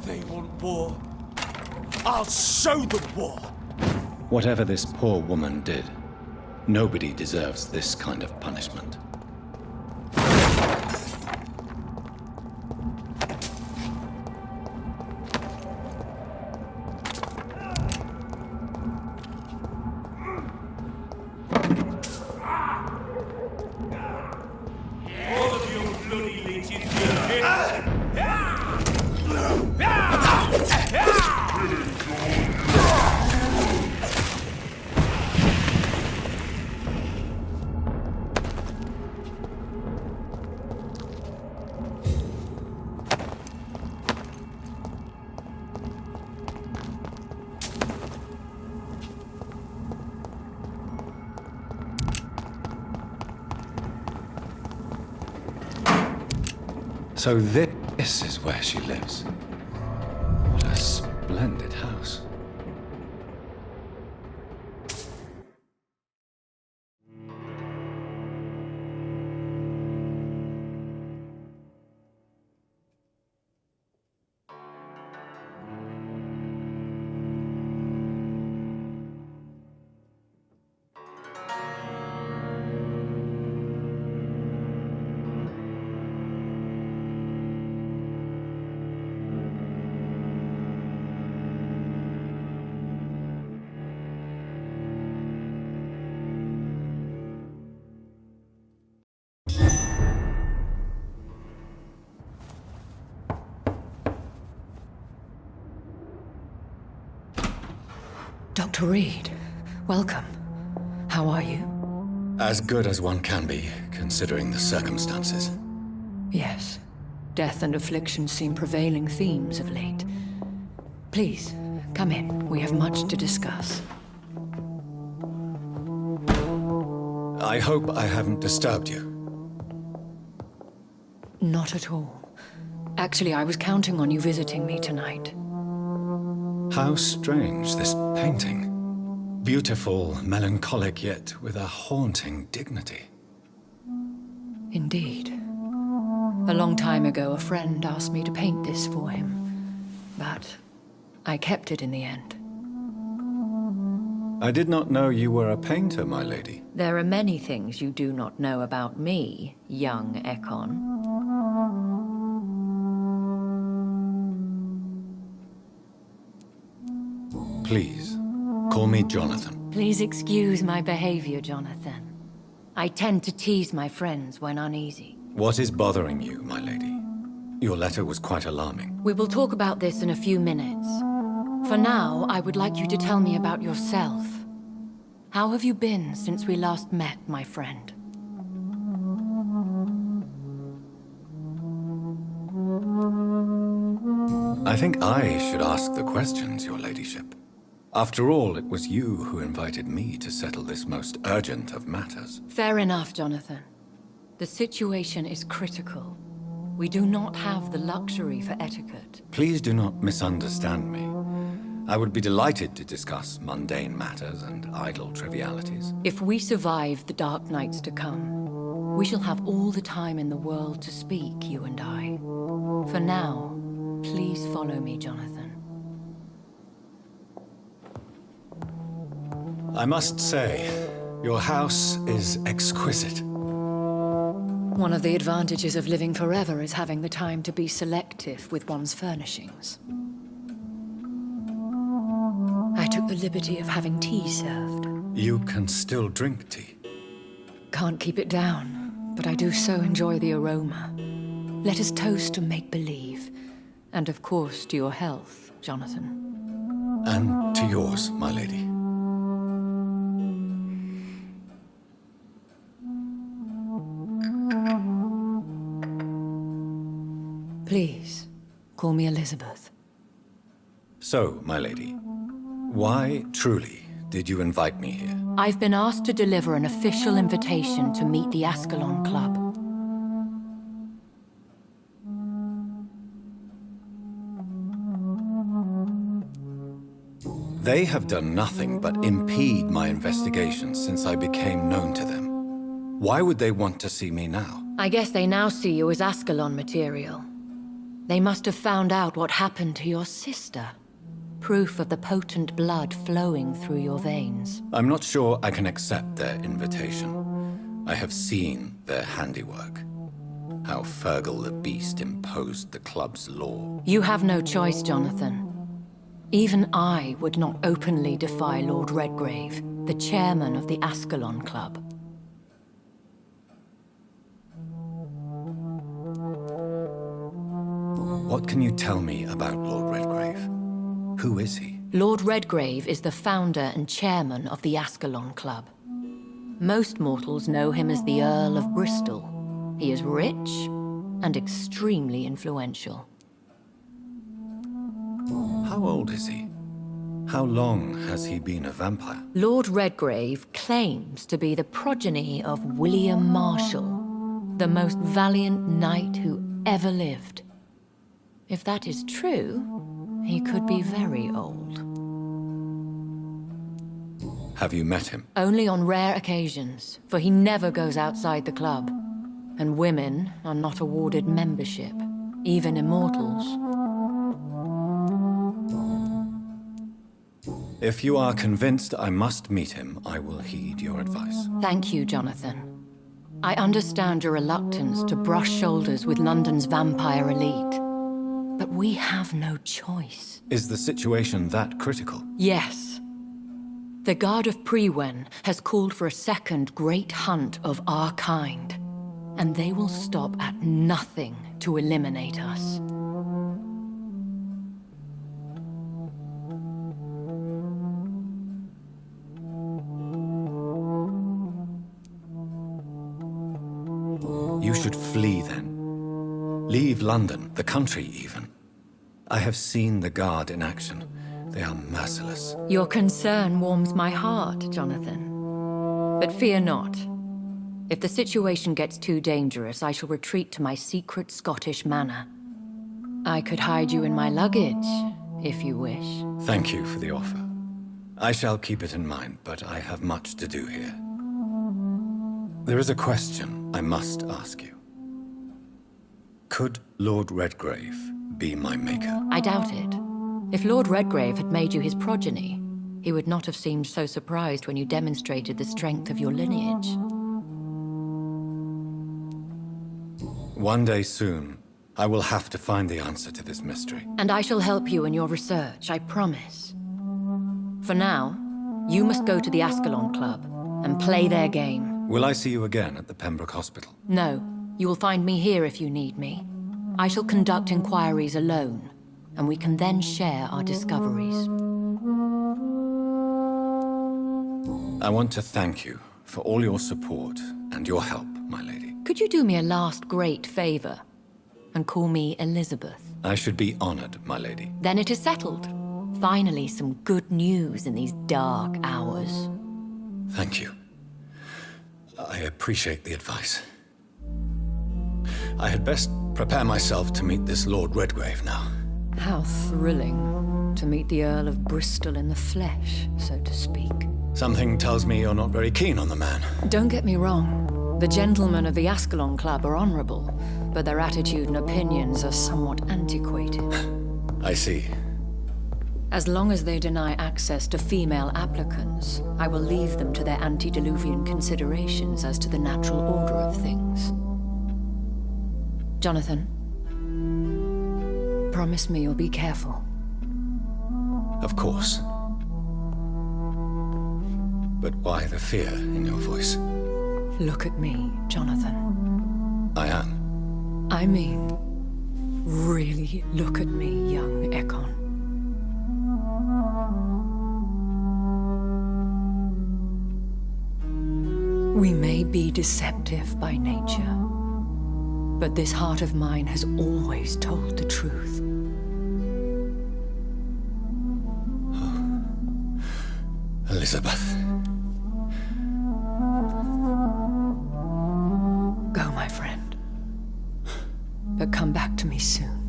They want war. I'll show them war! Whatever this poor woman did, nobody deserves this kind of punishment. All of you bloody leeches will hit! So this is where she lives. What a splendid house. Dr. Reed, welcome. How are you? As good as one can be, considering the circumstances. Yes. Death and affliction seem prevailing themes of late. Please, come in. We have much to discuss. I hope I haven't disturbed you. Not at all. Actually, I was counting on you visiting me tonight. How strange, this painting. Beautiful, melancholic, yet with a haunting dignity. Indeed. A long time ago, a friend asked me to paint this for him, but I kept it in the end. I did not know you were a painter, my lady. There are many things you do not know about me, young Ekon. Please, call me Jonathan. Please excuse my behavior, Jonathan. I tend to tease my friends when uneasy. What is bothering you, my lady? Your letter was quite alarming. We will talk about this in a few minutes. For now, I would like you to tell me about yourself. How have you been since we last met, my friend? I think I should ask the questions, your ladyship. After all, it was you who invited me to settle this most urgent of matters. Fair enough, Jonathan. The situation is critical. We do not have the luxury for etiquette. Please do not misunderstand me. I would be delighted to discuss mundane matters and idle trivialities. If we survive the dark nights to come, we shall have all the time in the world to speak, you and I. For now, please follow me, Jonathan. I must say, your house is exquisite. One of the advantages of living forever is having the time to be selective with one's furnishings. I took the liberty of having tea served. You can still drink tea. Can't keep it down, but I do so enjoy the aroma. Let us toast to make-believe. And of course, to your health, Jonathan. And to yours, my lady. Please, call me Elizabeth. So, my lady, why, truly, did you invite me here? I've been asked to deliver an official invitation to meet the Ascalon Club. They have done nothing but impede my investigations since I became known to them. Why would they want to see me now? I guess they now see you as Ascalon material. They must have found out what happened to your sister. Proof of the potent blood flowing through your veins. I'm not sure I can accept their invitation. I have seen their handiwork. How Fergal the Beast imposed the club's law. You have no choice, Jonathan. Even I would not openly defy Lord Redgrave, the chairman of the Ascalon Club. What can you tell me about Lord Redgrave? Who is he? Lord Redgrave is the founder and chairman of the Ascalon Club. Most mortals know him as the Earl of Bristol. He is rich and extremely influential. How old is he? How long has he been a vampire? Lord Redgrave claims to be the progeny of William Marshall, the most valiant knight who ever lived. If that is true, he could be very old. Have you met him? Only on rare occasions, for he never goes outside the club. And women are not awarded membership, even immortals. If you are convinced I must meet him, I will heed your advice. Thank you, Jonathan. I understand your reluctance to brush shoulders with London's vampire elite. But we have no choice. Is the situation that critical? Yes. The Guard of Prewen has called for a second great hunt of our kind. And they will stop at nothing to eliminate us. You should flee then. Leave London, the country even. I have seen the Guard in action. They are merciless. Your concern warms my heart, Jonathan. But fear not. If the situation gets too dangerous, I shall retreat to my secret Scottish manor. I could hide you in my luggage, if you wish. Thank you for the offer. I shall keep it in mind, but I have much to do here. There is a question I must ask you. Could Lord Redgrave be my maker? I doubt it. If Lord Redgrave had made you his progeny, he would not have seemed so surprised when you demonstrated the strength of your lineage. One day soon, I will have to find the answer to this mystery. And I shall help you in your research, I promise. For now, you must go to the Ascalon Club and play their game. Will I see you again at the Pembroke Hospital? No, you will find me here if you need me. I shall conduct inquiries alone, and we can then share our discoveries. I want to thank you for all your support and your help, my lady. Could you do me a last great favor and call me Elizabeth? I should be honored, my lady. Then it is settled. Finally, some good news in these dark hours. Thank you. I appreciate the advice. I had best prepare myself to meet this Lord Redgrave now. How thrilling to meet the Earl of Bristol in the flesh, so to speak. Something tells me you're not very keen on the man. Don't get me wrong. The gentlemen of the Ascalon Club are honorable, but their attitude and opinions are somewhat antiquated. I see. As long as they deny access to female applicants, I will leave them to their antediluvian considerations as to the natural order of things. Jonathan, promise me you'll be careful. Of course. But why the fear in your voice? Look at me, Jonathan. I am. I mean, really look at me, young Ekon. We may be deceptive by nature, but this heart of mine has always told the truth. Elizabeth. Go, my friend. But come back to me soon.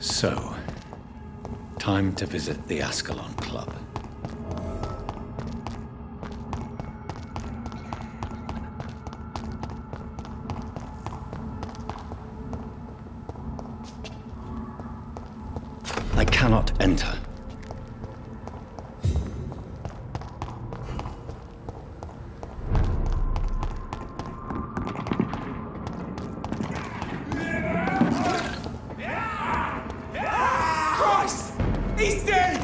So, time to visit the Ascalon Club. I cannot enter. Christ! He's dead!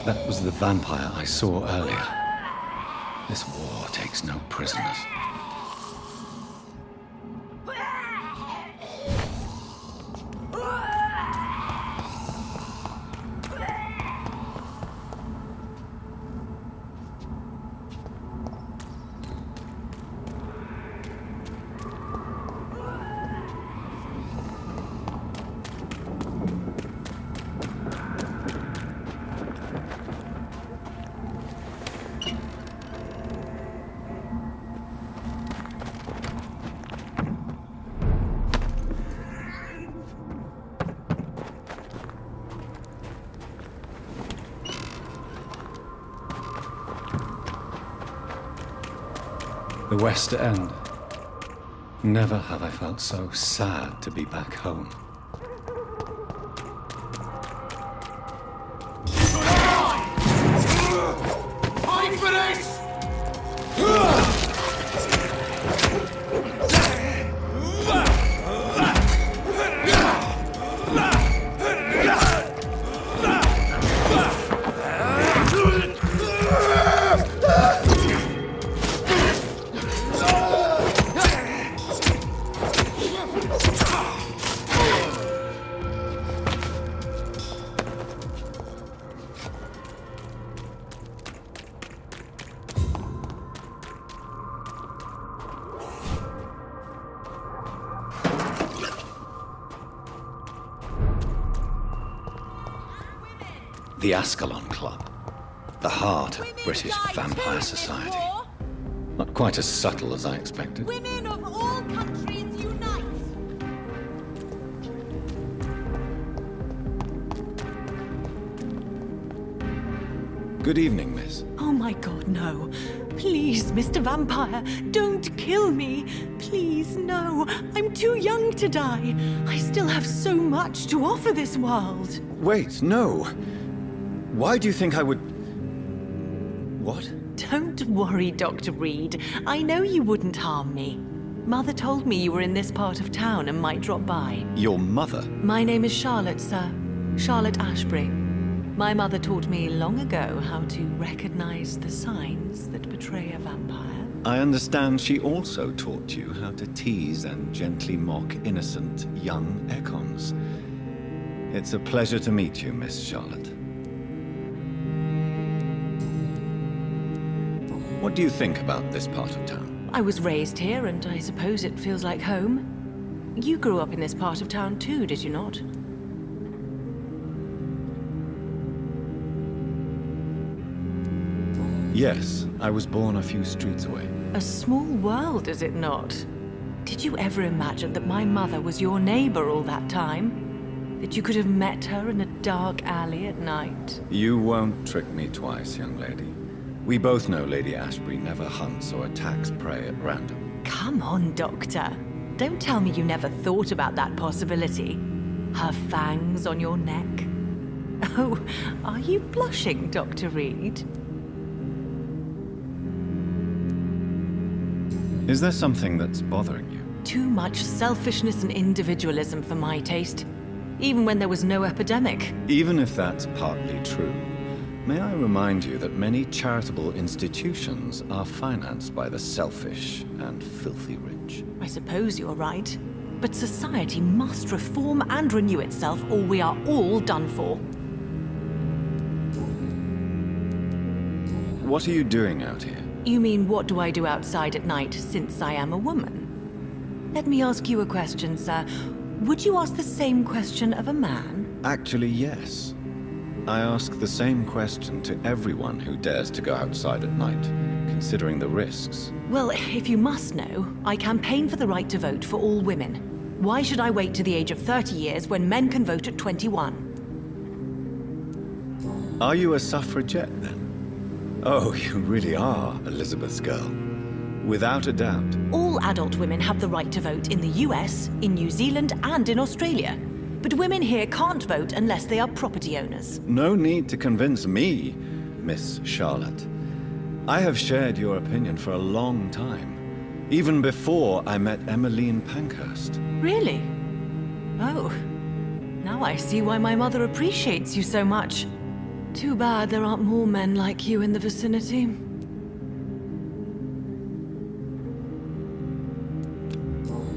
That was the vampire I saw earlier. This war takes no prisoners. The West End. Never have I felt so sad to be back home. Fight for this! The Ascalon Club. The heart of British vampire society. Not quite as subtle as I expected. Women of all countries unite! Good evening, miss. Oh my god, no. Please, Mr. Vampire, don't kill me. Please, no. I'm too young to die. I still have so much to offer this world. Wait, no. Why do you think I would... What? Don't worry, Dr. Reed. I know you wouldn't harm me. Mother told me you were in this part of town and might drop by. Your mother? My name is Charlotte, sir. Charlotte Ashbury. My mother taught me long ago how to recognize the signs that betray a vampire. I understand she also taught you how to tease and gently mock innocent young Econs. It's a pleasure to meet you, Miss Charlotte. What do you think about this part of town? I was raised here, and I suppose it feels like home. You grew up in this part of town too, did you not? Yes, I was born a few streets away. A small world, is it not? Did you ever imagine that my mother was your neighbor all that time? That you could have met her in a dark alley at night? You won't trick me twice, young lady. We both know Lady Ashbury never hunts or attacks prey at random. Come on, Doctor. Don't tell me you never thought about that possibility. Her fangs on your neck. Oh, are you blushing, Dr. Reed? Is there something that's bothering you? Too much selfishness and individualism for my taste. Even when there was no epidemic. Even if that's partly true, may I remind you that many charitable institutions are financed by the selfish and filthy rich. I suppose you're right. But society must reform and renew itself, or we are all done for. What are you doing out here? You mean, what do I do outside at night, since I am a woman? Let me ask you a question, sir. Would you ask the same question of a man? Actually, yes. I ask the same question to everyone who dares to go outside at night, considering the risks. Well, if you must know, I campaign for the right to vote for all women. Why should I wait to the age of 30 years when men can vote at 21? Are you a suffragette, then? Oh, you really are Elizabeth's girl. Without a doubt. All adult women have the right to vote in the US, in New Zealand, and in Australia. But women here can't vote unless they are property owners. No need to convince me, Miss Charlotte. I have shared your opinion for a long time, even before I met Emmeline Pankhurst. Really? Oh. Now I see why my mother appreciates you so much. Too bad there aren't more men like you in the vicinity.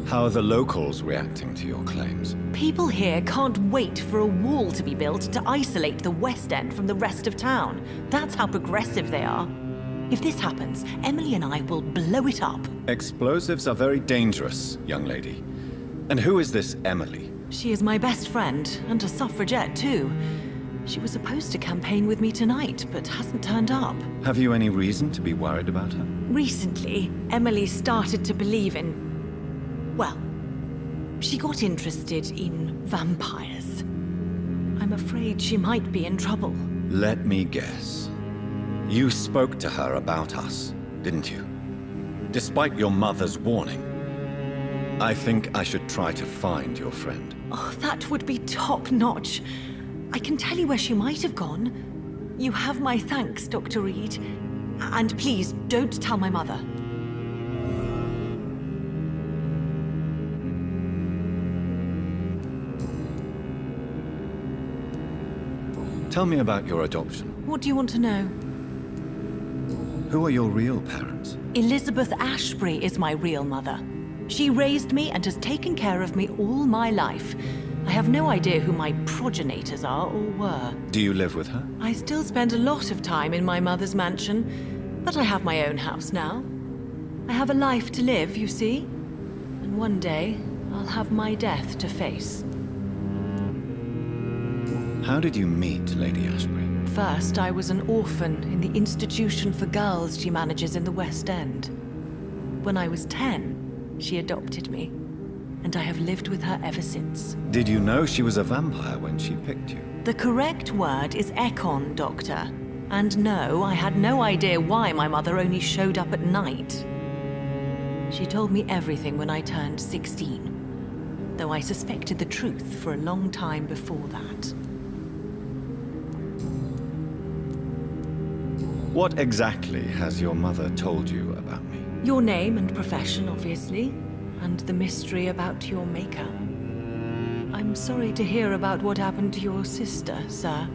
How are the locals reacting to your claims? People here can't wait for a wall to be built to isolate the West End from the rest of town. That's how progressive they are. If this happens, Emily and I will blow it up. Explosives are very dangerous, young lady. And who is this Emily? She is my best friend, and a suffragette too. She was supposed to campaign with me tonight, but hasn't turned up. Have you any reason to be worried about her? Recently, Emily started to believe in... well, she got interested in vampires. I'm afraid she might be in trouble. Let me guess. You spoke to her about us, didn't you? Despite your mother's warning. I think I should try to find your friend. Oh, that would be top-notch. I can tell you where she might have gone. You have my thanks, Dr. Reed. And please, don't tell my mother. Tell me about your adoption. What do you want to know? Who are your real parents? Elizabeth Ashbury is my real mother. She raised me and has taken care of me all my life. I have no idea who my progenitors are or were. Do you live with her? I still spend a lot of time in my mother's mansion, but I have my own house now. I have a life to live, you see. And one day, I'll have my death to face. How did you meet Lady Ashbury? First, I was an orphan in the institution for girls she manages in the West End. When I was 10, she adopted me, and I have lived with her ever since. Did you know she was a vampire when she picked you? The correct word is Ekon, Doctor. And no, I had no idea why my mother only showed up at night. She told me everything when I turned 16, though I suspected the truth for a long time before that. What exactly has your mother told you about me? Your name and profession, obviously, and the mystery about your maker. I'm sorry to hear about what happened to your sister, sir.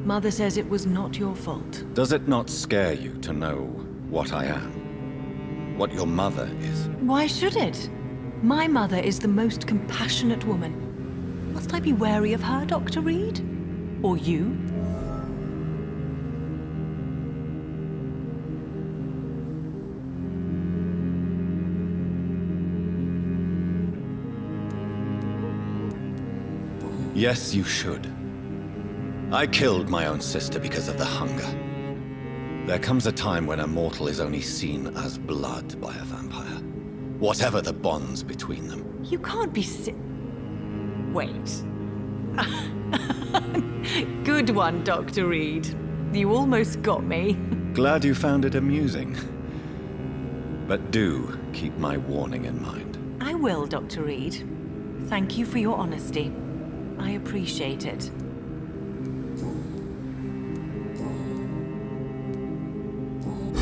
Mother says it was not your fault. Does it not scare you to know what I am? What your mother is? Why should it? My mother is the most compassionate woman. Must I be wary of her, Dr. Reed? Or you? Yes, you should. I killed my own sister because of the hunger. There comes a time when a mortal is only seen as blood by a vampire, whatever the bonds between them. You can't be Wait. Good one, Dr. Reed. You almost got me. Glad you found it amusing. But do keep my warning in mind. I will, Dr. Reed. Thank you for your honesty. I appreciate it.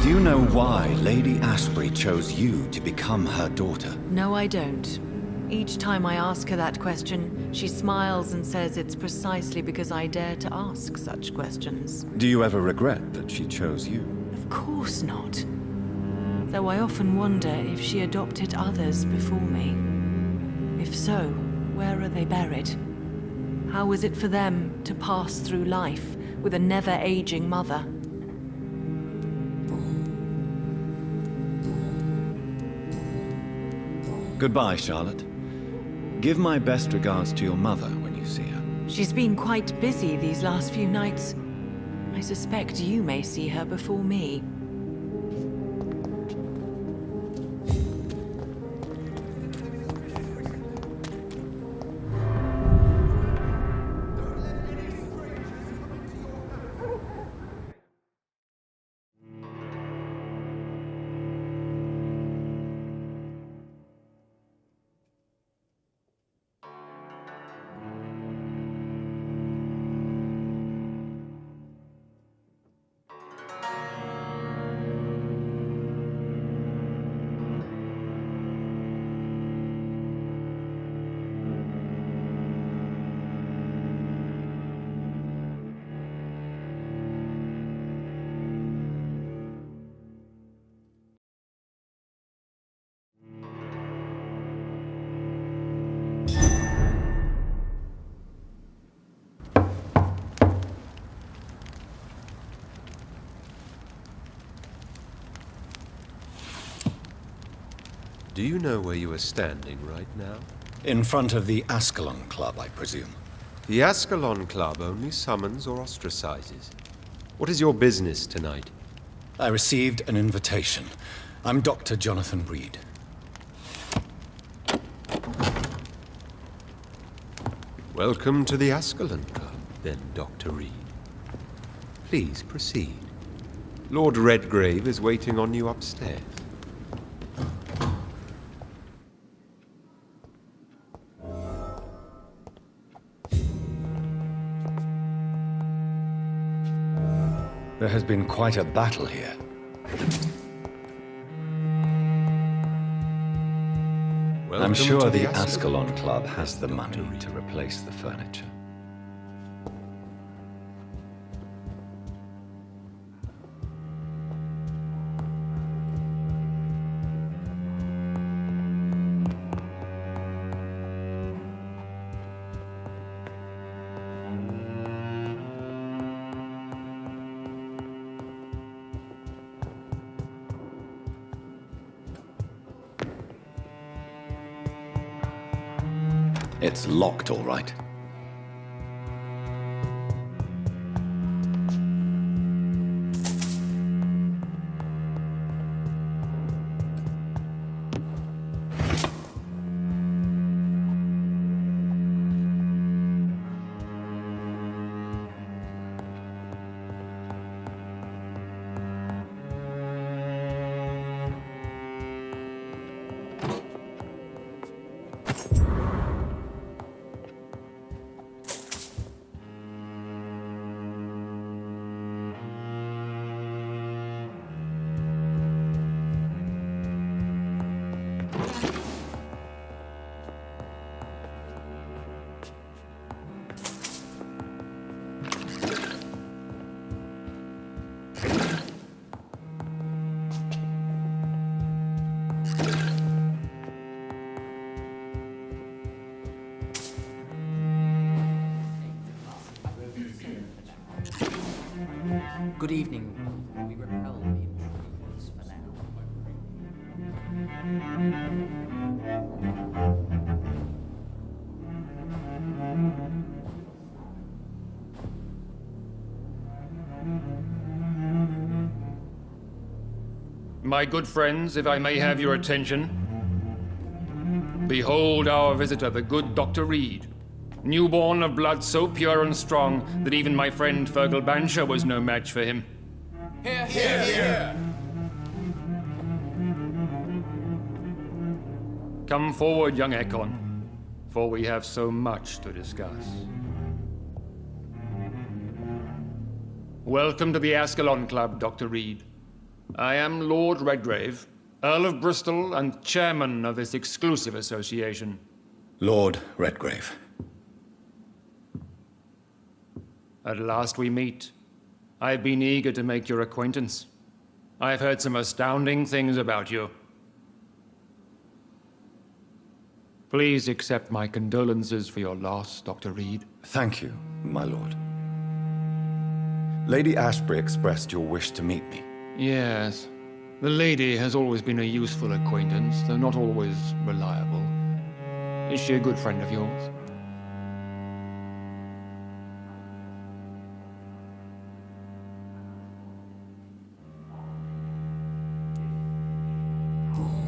Do you know why Lady Ashbury chose you to become her daughter? No, I don't. Each time I ask her that question, she smiles and says it's precisely because I dare to ask such questions. Do you ever regret that she chose you? Of course not. Though I often wonder if she adopted others before me. If so, where are they buried? How was it for them to pass through life with a never-aging mother? Goodbye, Charlotte. Give my best regards to your mother when you see her. She's been quite busy these last few nights. I suspect you may see her before me. Do you know where you are standing right now? In front of the Ascalon Club, I presume. The Ascalon Club only summons or ostracizes. What is your business tonight? I received an invitation. I'm Dr. Jonathan Reed. Welcome to the Ascalon Club, then, Dr. Reed. Please proceed. Lord Redgrave is waiting on you upstairs. There has been quite a battle here. I'm sure the Ascalon Club has the money to replace the furniture. It's locked, all right. Good evening. We repel the intruders for now. My good friends, if I may have your attention. Behold our visitor, the good Dr. Reed. Newborn of blood so pure and strong that even my friend Fergal Bancher was no match for him. Come forward, young Ekon, for we have so much to discuss. Welcome to the Ascalon Club, Dr. Reed. I am Lord Redgrave, Earl of Bristol and chairman of this exclusive association. Lord Redgrave. At last we meet. I've been eager to make your acquaintance. I've heard some astounding things about you. Please accept my condolences for your loss, Dr. Reed. Thank you, my lord. Lady Ashbury expressed your wish to meet me. Yes. The lady has always been a useful acquaintance, though not always reliable. Is she a good friend of yours?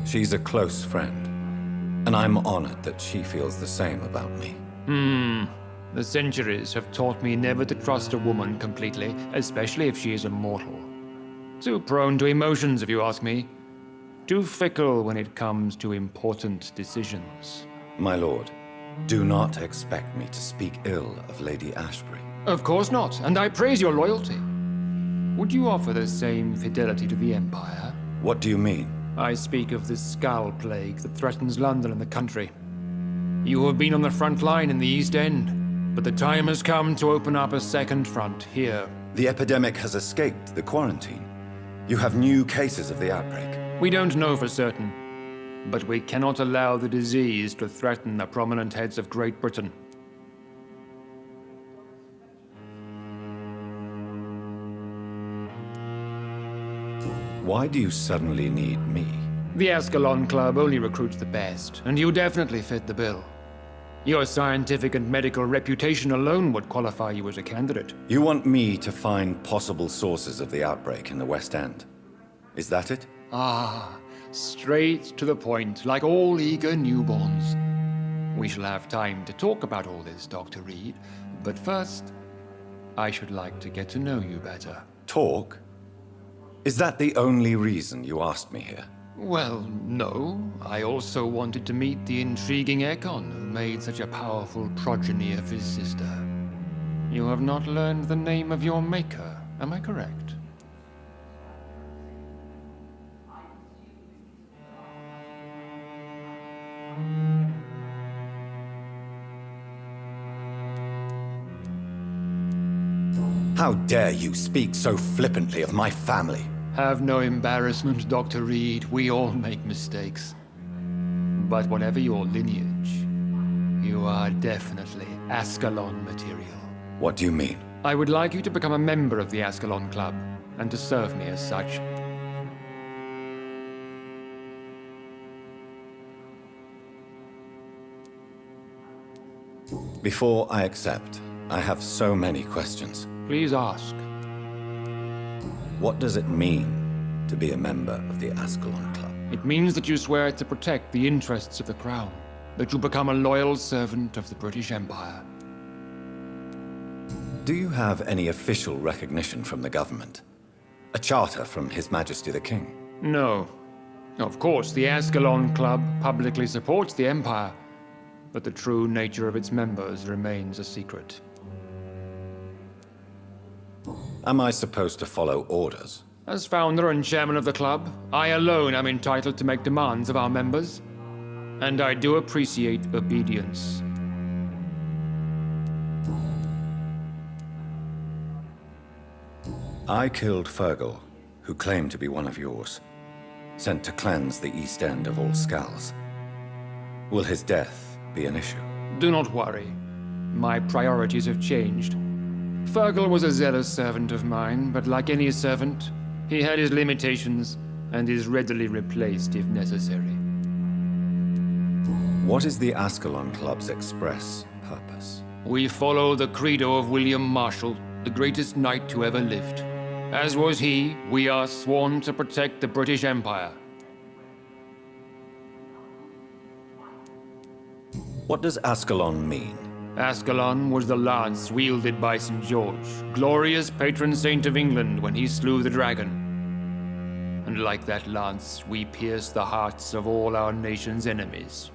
She's a close friend, and I'm honored that she feels the same about me. The centuries have taught me never to trust a woman completely, especially if she is a mortal. Too prone to emotions, if you ask me. Too fickle when it comes to important decisions. My lord, do not expect me to speak ill of Lady Ashbury. Of course not, and I praise your loyalty. Would you offer the same fidelity to the Empire? What do you mean? I speak of the Skull Plague that threatens London and the country. You have been on the front line in the East End, but the time has come to open up a second front here. The epidemic has escaped the quarantine. You have new cases of the outbreak. We don't know for certain, but we cannot allow the disease to threaten the prominent heads of Great Britain. Why do you suddenly need me? The Ascalon Club only recruits the best, and you definitely fit the bill. Your scientific and medical reputation alone would qualify you as a candidate. You want me to find possible sources of the outbreak in the West End. Is that it? Straight to the point, like all eager newborns. We shall have time to talk about all this, Dr. Reed, but first, I should like to get to know you better. Talk? Is that the only reason you asked me here? Well, no. I also wanted to meet the intriguing Ekon who made such a powerful progeny of his sister. You have not learned the name of your maker, am I correct? How dare you speak so flippantly of my family? Have no embarrassment, Dr. Reed. We all make mistakes. But whatever your lineage, you are definitely Ascalon material. What do you mean? I would like you to become a member of the Ascalon Club, and to serve me as such. Before I accept, I have so many questions. Please ask. What does it mean to be a member of the Ascalon Club? It means that you swear to protect the interests of the Crown, that you become a loyal servant of the British Empire. Do you have any official recognition from the government? A charter from His Majesty the King? No. Of course, the Ascalon Club publicly supports the Empire, but the true nature of its members remains a secret. Am I supposed to follow orders? As founder and chairman of the club, I alone am entitled to make demands of our members, and I do appreciate obedience. I killed Fergal, who claimed to be one of yours, sent to cleanse the East End of all skulls. Will his death be an issue? Do not worry. My priorities have changed. Fergal was a zealous servant of mine, but like any servant, he had his limitations and is readily replaced if necessary. What is the Ascalon Club's express purpose? We follow the credo of William Marshall, the greatest knight who ever lived. As was he, we are sworn to protect the British Empire. What does Ascalon mean? Ascalon was the lance wielded by St. George, glorious patron saint of England when he slew the dragon. And like that lance, we pierce the hearts of all our nation's enemies.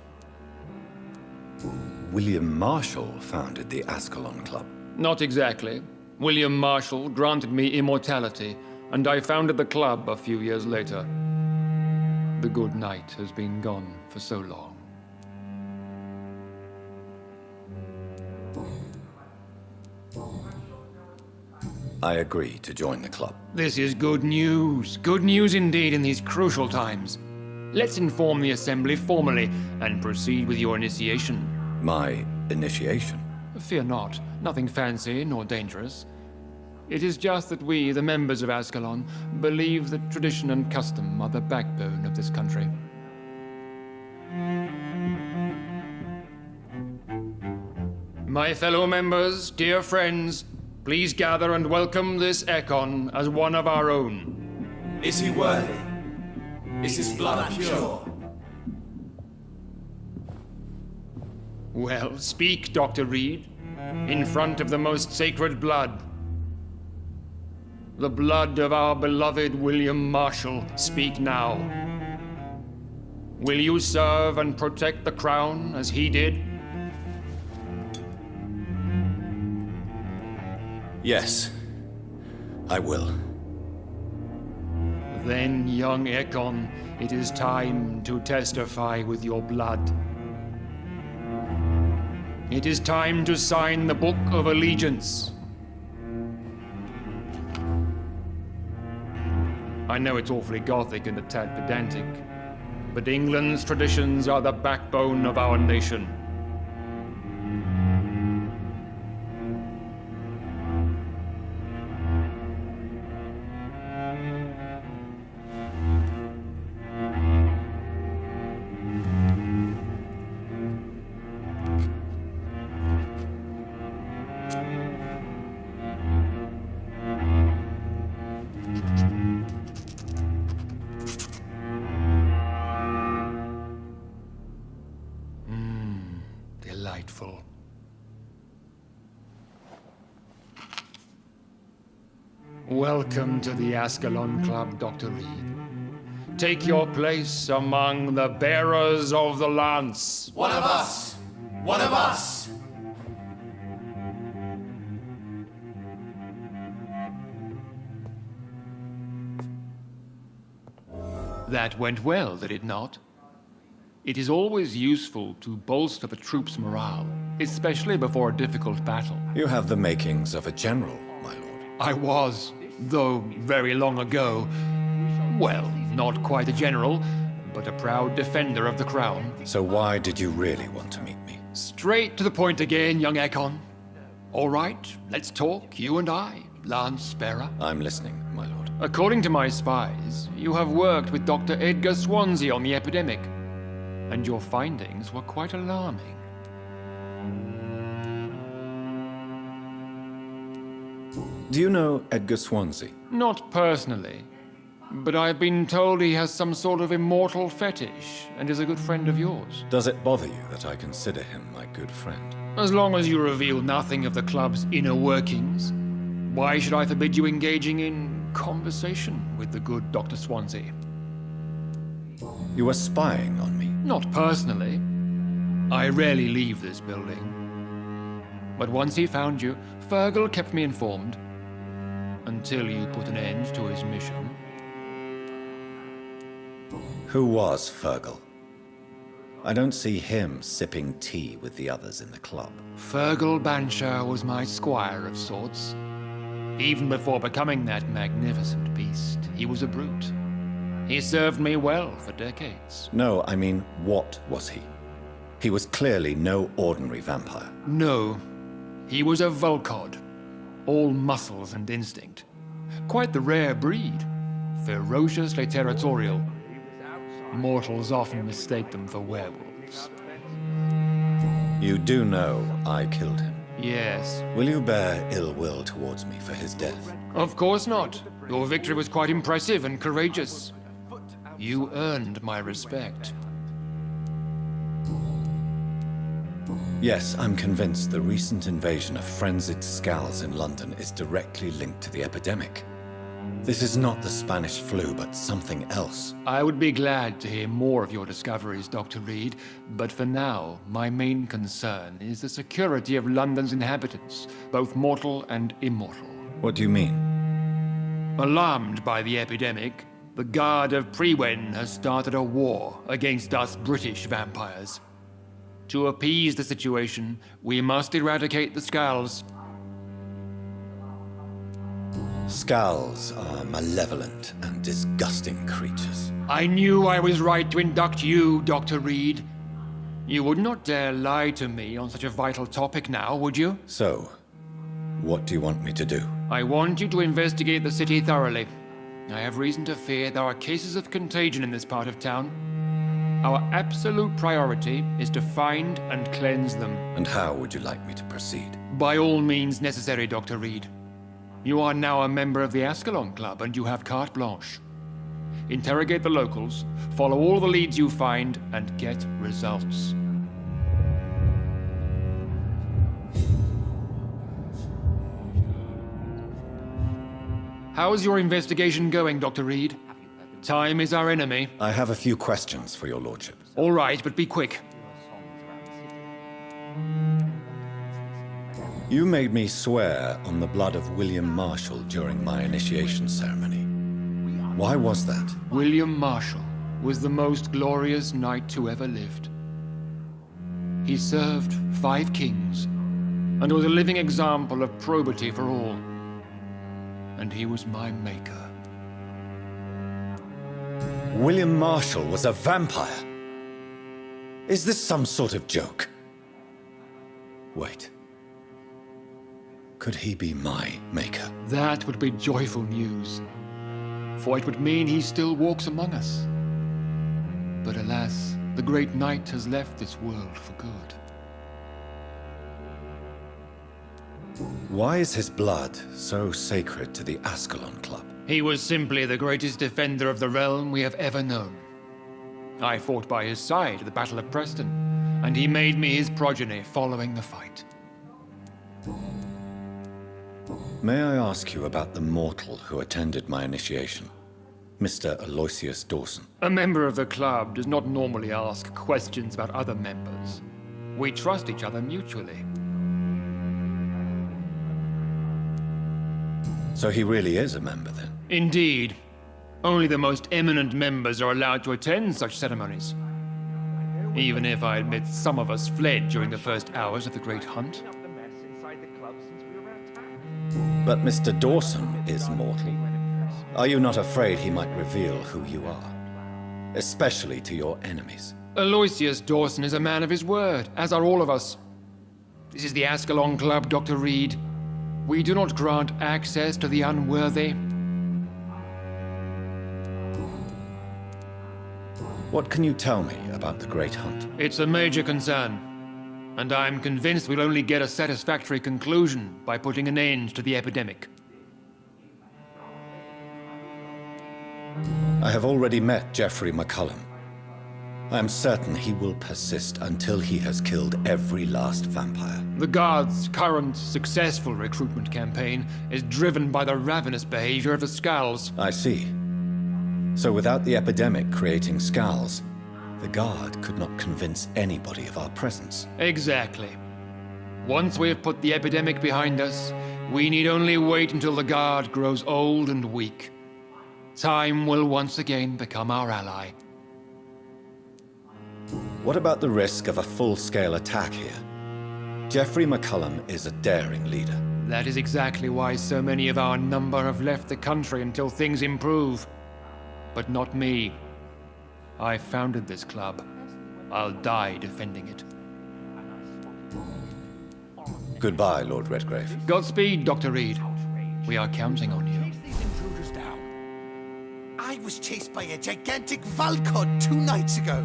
William Marshall founded the Ascalon Club. Not exactly. William Marshall granted me immortality, and I founded the club a few years later. The good knight has been gone for so long. I agree to join the club. This is good news. Good news indeed in these crucial times. Let's inform the Assembly formally and proceed with your initiation. My initiation? Fear not. Nothing fancy nor dangerous. It is just that we, the members of Ascalon, believe that tradition and custom are the backbone of this country. My fellow members, dear friends, please gather and welcome this Ekon as one of our own. Is he worthy? Is his blood pure? Well, speak, Dr. Reed, in front of the most sacred blood. The blood of our beloved William Marshall, speak now. Will you serve and protect the crown as he did? Yes, I will. Then, young Ekon, it is time to testify with your blood. It is time to sign the Book of Allegiance. I know it's awfully gothic and a tad pedantic, but England's traditions are the backbone of our nation. Delightful. Welcome to the Ascalon Club, Dr. Reed. Take your place among the bearers of the lance. One of us! One of us! That went well, did it not? It is always useful to bolster the troops' morale, especially before a difficult battle. You have the makings of a general, my lord. I was, though very long ago, well, not quite a general, but a proud defender of the crown. So why did you really want to meet me? Straight to the point again, young Ekon. All right, let's talk, you and I, Lance Bearer. I'm listening, my lord. According to my spies, you have worked with Dr. Edgar Swansea on the epidemic, and your findings were quite alarming. Do you know Edgar Swansea? Not personally, but I've been told he has some sort of immortal fetish and is a good friend of yours. Does it bother you that I consider him my good friend? As long as you reveal nothing of the club's inner workings, why should I forbid you engaging in conversation with the good Dr. Swansea? You were spying on me. Not personally. I rarely leave this building. But once he found you, Fergal kept me informed. Until you put an end to his mission. Who was Fergal? I don't see him sipping tea with the others in the club. Fergal Banshire was my squire of sorts. Even before becoming that magnificent beast, he was a brute. He served me well for decades. No, I mean, what was he? He was clearly no ordinary vampire. No, he was a Volcod. All muscles and instinct. Quite the rare breed. Ferociously territorial. Mortals often mistake them for werewolves. You do know I killed him. Yes. Will you bear ill will towards me for his death? Of course not. Your victory was quite impressive and courageous. You earned my respect. Yes, I'm convinced the recent invasion of frenzied Skulls in London is directly linked to the epidemic. This is not the Spanish flu, but something else. I would be glad to hear more of your discoveries, Dr. Reed, but for now, my main concern is the security of London's inhabitants, both mortal and immortal. What do you mean? Alarmed by the epidemic, the Guard of Priwen has started a war against us British vampires. To appease the situation, we must eradicate the Skulls. Skulls are malevolent and disgusting creatures. I knew I was right to induct you, Dr. Reed. You would not dare lie to me on such a vital topic now, would you? So, what do you want me to do? I want you to investigate the city thoroughly. I have reason to fear there are cases of contagion in this part of town. Our absolute priority is to find and cleanse them. And how would you like me to proceed? By all means necessary, Dr. Reed. You are now a member of the Ascalon Club and you have carte blanche. Interrogate the locals, follow all the leads you find, and get results. How's your investigation going, Dr. Reed? Time is our enemy. I have a few questions for your lordship. All right, but be quick. You made me swear on the blood of William Marshall during my initiation ceremony. Why was that? William Marshall was the most glorious knight who ever lived. He served 5 kings and was a living example of probity for all. And he was my maker. William Marshall was a vampire? Is this some sort of joke? Wait. Could he be my maker? That would be joyful news, for it would mean he still walks among us. But alas, the great knight has left this world for good. Why is his blood so sacred to the Ascalon Club? He was simply the greatest defender of the realm we have ever known. I fought by his side at the Battle of Preston, and he made me his progeny following the fight. May I ask you about the mortal who attended my initiation? Mr. Aloysius Dawson. A member of the club does not normally ask questions about other members. We trust each other mutually. So he really is a member, then? Indeed. Only the most eminent members are allowed to attend such ceremonies. Even if I admit some of us fled during the first hours of the Great Hunt. But Mr. Dawson is mortal. Are you not afraid he might reveal who you are? Especially to your enemies. Aloysius Dawson is a man of his word, as are all of us. This is the Ascalon Club, Dr. Reed. We do not grant access to the unworthy. What can you tell me about the Great Hunt? It's a major concern, and I'm convinced we'll only get a satisfactory conclusion by putting an end to the epidemic. I have already met Geoffrey McCullum. I am certain he will persist until he has killed every last vampire. The Guard's current successful recruitment campaign is driven by the ravenous behavior of the Skulls. I see. So without the epidemic creating Skulls, the Guard could not convince anybody of our presence. Exactly. Once we have put the epidemic behind us, we need only wait until the Guard grows old and weak. Time will once again become our ally. What about the risk of a full-scale attack here? Geoffrey McCullum is a daring leader. That is exactly why so many of our number have left the country until things improve. But not me. I founded this club. I'll die defending it. Goodbye, Lord Redgrave. Godspeed, Dr. Reed. We are counting on you. These intruders down. I was chased by a gigantic Valcod 2 nights ago.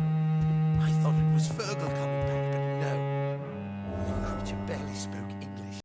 I thought it was Fergal coming.